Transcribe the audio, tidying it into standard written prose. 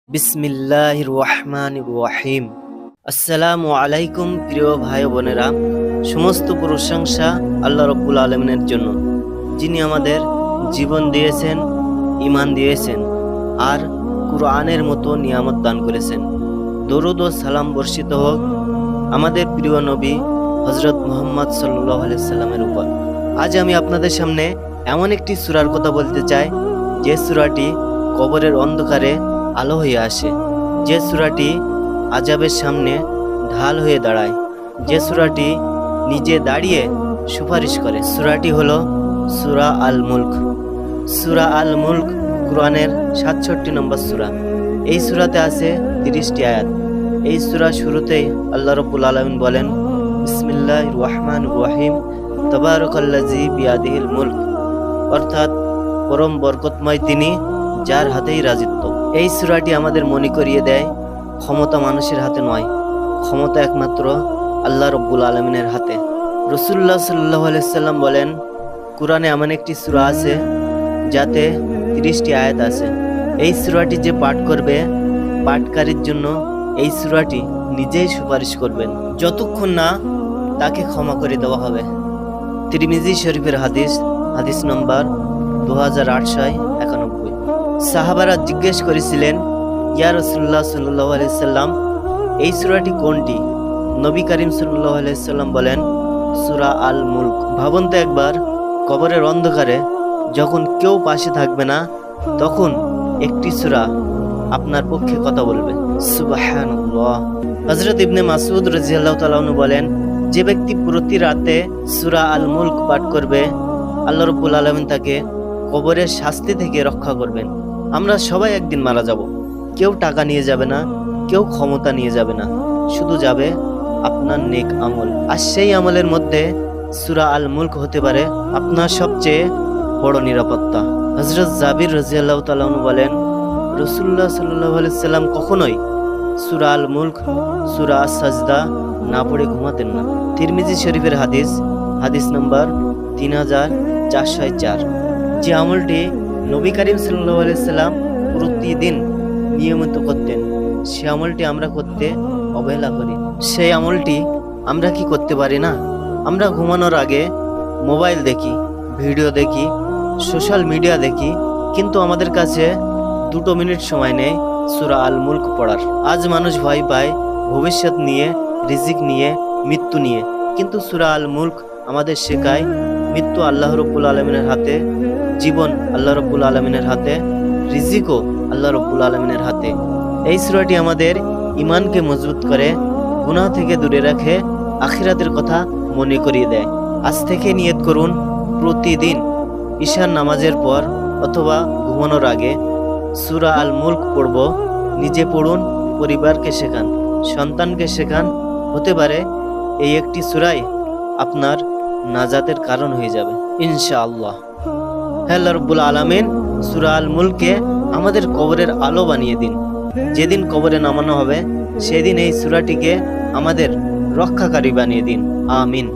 বিসমিল্লাহির রহমানির রহিম। আসসালামু আলাইকুম প্রিয় ভাই বোনেরা, সমস্ত প্রশংসা আল্লাহ রাব্বুল আলামিনের জন্য, যিনি আমাদের জীবন দিয়েছেন, ঈমান দিয়েছেন আর কুরআনের মতো নিয়ামত দান করেছেন। দরুদ ও সালাম বর্ষিত হোক আমাদের প্রিয় নবী হযরত মুহাম্মদ সাল্লাল্লাহু আলাইহি সাল্লামের উপর। আজ আমি আপনাদের সামনে এমন একটি সূরার কথা বলতে চাই, যে সূরাটি কবরের অন্ধকারে আলো হয়ে আসে, যে সূরাটি আযাবের সামনে ঢাল হয়ে দাঁড়ায়, যে সূরাটি নিজে দাঁড়িয়ে সুপারিশ করে। সূরাটি হলো সূরা আল মুলক। সূরা আল মুলক কুরআনের 67 নম্বর সূরা। এই সূরাতে আছে 30টি আয়াত। এই সূরা শুরুতেই আল্লাহ রাব্বুল আলামিন বলেন, বিসমিল্লাহির রহমানির রহিম, তাবারাকাল্লাযী বিয়াদিহিল মুলক, অর্থাৎ পরম বরকতময় তিনি, যার হাতেই রাজিত্ব। এই সূরাটি আমাদের মনে করিয়ে দেয়, ক্ষমতা মানুষের হাতে নয়, ক্ষমতা একমাত্র আল্লাহ রাব্বুল আলামিনের হাতে। রাসূলুল্লাহ সাল্লাল্লাহু আলাইহি সাল্লাম বলেন, কুরআনে এমন একটি সূরা আছে যাতে 30টি আয়াত আছে। এই সূরাটি যে পাঠ করবে, পাঠকারীর জন্য এই সূরাটি নিজেই সুপারিশ করবেন, যতক্ষণ না তাকে ক্ষমা করে দেওয়া হবে। তিরমিজি শরীফের হাদিস, হাদিস নম্বর 2891। সাহাবারা জিজ্ঞেস করেছিলেন, ইয়া রাসূলুল্লাহ সাল্লাল্লাহু আলাইহি সাল্লাম, এই সূরাটি কোনটি? নবী করিম সাল্লাল্লাহু আলাইহি সাল্লাম বলেন, সূরা আল মুলক। ভাবুন তো একবার, কবরের অন্ধকারে যখন কেউ পাশে থাকবে না, তখন একটি সূরা আপনার পক্ষে কথা বলবে। সুবহানাল্লাহ। হযরত ইবনে মাসউদ রাদিয়াল্লাহু তাআলা আনহু বলেন, যে ব্যক্তি প্রতি রাতে সূরা আল মুলক পাঠ করবে, আল্লাহ রাব্বুল আলামিন তাকে কবরের শাস্তি থেকে রক্ষা করবেন। আমরা সবাই একদিন মারা যাব। কেউ টাকা নিয়ে যাবে না, কেউ ক্ষমতা নিয়ে যাবে না, শুধু যাবে আপনার নেক আমল। আর সেই আমলের মধ্যে সূরা আল মুলক হতে পারে আপনার সবচেয়ে বড় নিরাপত্তা। হযরত জাবির রাদিয়াল্লাহু তাআলা আনহু বলেন, রাসূলুল্লাহ সাল্লাল্লাহু আলাইহি সাল্লাম কখনোই সূরা আল মুলক, সূরা আস-সাজদা না পড়ে ঘুমাতেন না। তিরমিজি শরীফের হাদিস, হাদিস নম্বর 3404। যে আমলটি নবী করিম সাল্লাল্লাহু আলাইহি সাল্লাম প্রতিদিন নিয়মিত করতেন, সে আমলটি আমরা করতে অবহেলা করি। সেই আমলটি আমরা কি করতে পারি না? আমরা ঘুমানোর আগে মোবাইল দেখি, ভিডিও দেখি, সোশ্যাল মিডিয়া দেখি, কিন্তু আমাদের কাছে 2 মিনিট সময় নেই সূরা আল মুলক পড়ার। আজ মানুষ ভয় পায় ভবিষ্যৎ নিয়ে, রিজিক নিয়ে, মৃত্যু নিয়ে, কিন্তু সূরা আল মুলক আমাদের শেখায় মৃত্যু আল্লাহ রাব্বুল আলামিনের হাতে, জীবন আল্লাহ রাব্বুল আলামিনের হাতে, রিজিকও আল্লাহ রাব্বুল আলামিনের হাতে। এই সূরাটি আমাদের ঈমানকে মজবুত করে, গুনাহ থেকে দূরে রাখে, আখিরাতের কথা মনে করিয়ে দেয়। আজ থেকে নিয়ত করুন, প্রতিদিন ঈশার নামাজের পর অথবা ঘুমানোর আগে সূরা আল মুলক পড়ব। নিজে পড়ুন, পরিবারকে শেখান, সন্তানকে শেখান। হতে পারে এই একটি সূরাই আপনার নাজাতের কারণ হয়ে যাবে ইনশাআল্লাহ। আল্লাহ রাব্বুল আলামিন সূরা আল মুলকে আমাদের কবরের আলো বানিয়ে দিন। যেদিন কবরে নামানো হবে, সেদিন এই সূরাটিকে আমাদের রক্ষাকারী বানিয়ে দিন। আমিন।